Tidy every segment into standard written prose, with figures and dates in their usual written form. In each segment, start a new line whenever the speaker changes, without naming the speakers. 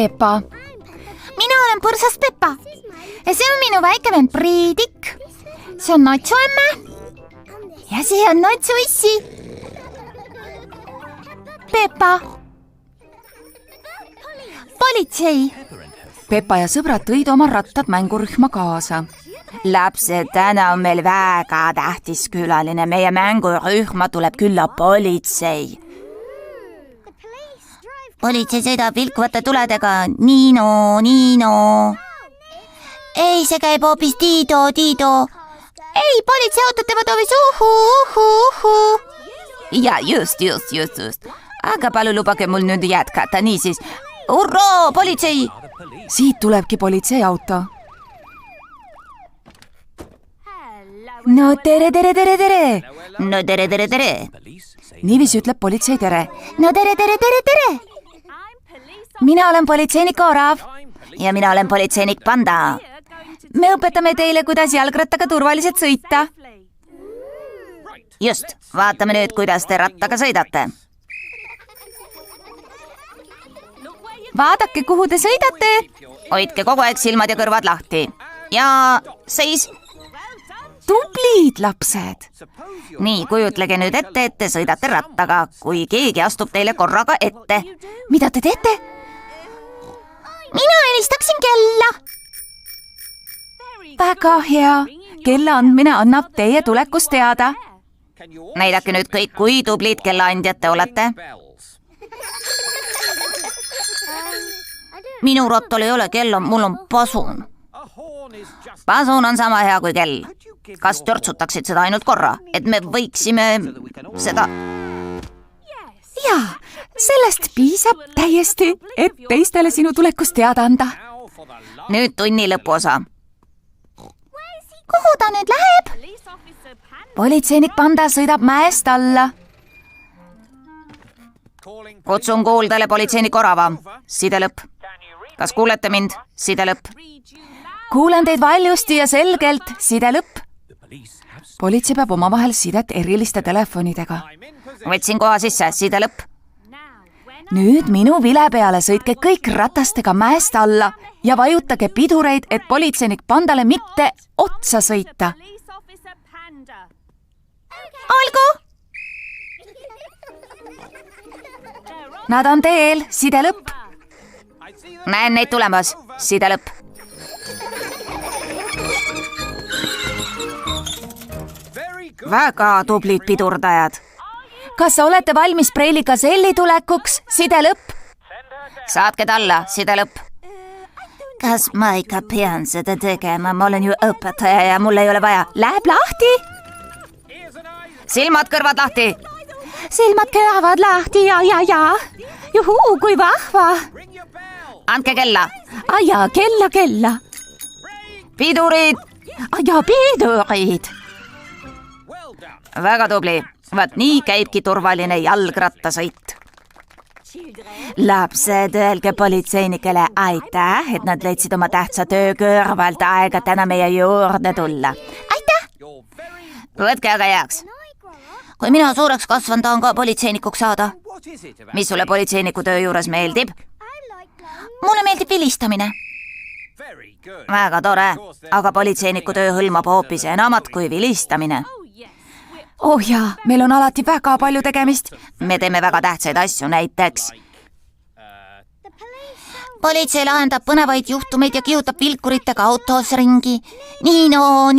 Peppa.
Mina olen põrsas Peppa. Ja see on minu väike vend Priidik. See on Natsu emme. Ja see on Natsu issi. Peppa. Politsei.
Peppa ja sõbrad tõid oma rattad mängurühma kaasa.
Lapsed, täna on meil väga tähtis külaline. Meie mängurühma tuleb külla politsei. Politsei sõidab vilkuvate tuledega. Niino. Ei, see käib hoopis Tiido. Ei, politseiautod teevad hoopis uhu. Ja just. Aga palun lubage mul nüüd jätkata. Niisiis, hurraa, politsei!
Siit tulebki politseiauto.
No tere! No tere!
Niiviisi ütleb politsei tere.
No tere!
Mina olen politseinik Orav.
Ja mina olen politseinik Panda.
Me õpetame teile, kuidas jalgrattaga turvaliselt sõita.
Just, vaatame nüüd, kuidas te rattaga sõidate.
Vaadake, kuhu te sõidate.
Hoidke kogu aeg silmad ja kõrvad lahti. Ja seis.
Tublid lapsed.
Nii, kujutlege nüüd ette, et te sõidate rattaga, kui keegi astub teile korraga ette.
Mida te teete?
Mina helistaksin kella.
Väga hea. Kella andmine annab teie tulekust teada.
Näidake nüüd kõik, kui tublid kellaandjad te olete. Minu rattol ei ole kella, mul on pasun. Pasun on sama hea kui kell. Kas törtsutaksid seda ainult korra, et me võiksime seda...
Jaa, sellest piisab täiesti, et teistele sinu tulekust teada anda.
Nüüd tunni lõpuosa. Kuhu ta nüüd läheb?
Politseinik Panda sõidab mäest alla.
Kutsun kuuldele politseinik Orava. Side lõpp. Kas kuulete mind? Side lõpp.
Kuulen teid valjusti ja selgelt. Side lõpp. Politsei peab omavahel sidet eriliste telefonidega.
Võtsin koha sisse. Side lõpp.
Nüüd minu vile peale sõitke kõik ratastega mäest alla ja vajutage pidureid, et politseinik Pandale mitte otsa sõita.
Olgu!
Nad on teel. Side lõpp.
Näen neid tulemas. Side lõpp. Väga tublid pidurdajad.
Kas olete valmis Preili Gazelli tulekuks? Side lõpp.
Saatke talla. Side lõpp. Kas ma ikka pean seda tegema? Ma olen ju õpetaja ja mul ei ole vaja.
Läheb lahti.
Silmad kõrvad lahti.
Silmad kõrvad lahti ja. Juhuu, kui vahva.
Andke kella.
Aja, kella.
Pidurid.
Aja, pidurid.
Väga tubli. Vaat nii käibki turvaline jalgrattasõit. Lapsed, öelge politseinikele aitäh, et nad leidsid oma tähtsa töö kõrvalt aega täna meie juurde tulla. Aitäh! Võtke aga heaks. Kui mina suureks kasvan, tahan ka politseinikuks saada. Mis sulle politseiniku töö juures meeldib? Mulle meeldib vilistamine. Väga tore, aga politseiniku töö hõlmab hoopis enamat kui vilistamine.
Oh jaa, meil on alati väga palju tegemist.
Me teeme väga tähtsaid asju, näiteks. Politsei lahendab põnevaid juhtumeid ja kihutab vilkuritega autos ringi. Niino.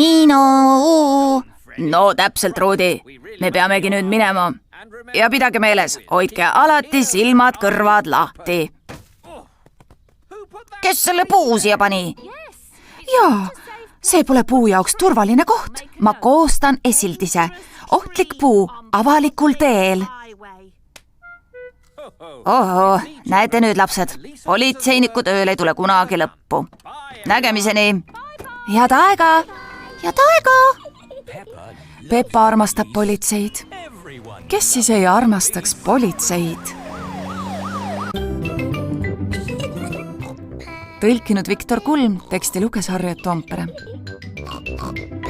No täpselt, Ruudi. Me peamegi nüüd minema. Ja pidage meeles, hoidke alati silmad kõrvad lahti.
Kes selle puu siia pani?
Jaa, see pole puu jaoks turvaline koht. Ma koostan esildise. Ohtlik puu avalikul teel.
Oho, näete nüüd, lapsed. Politseiniku tööl ei tule kunagi lõppu. Nägemiseni.
Head aega. Peppa armastab politseid. Kes siis ei armastaks politseid? Tõlkinud Viktor Kulm, teksti luges Harriet Toompere. Peppa Pig.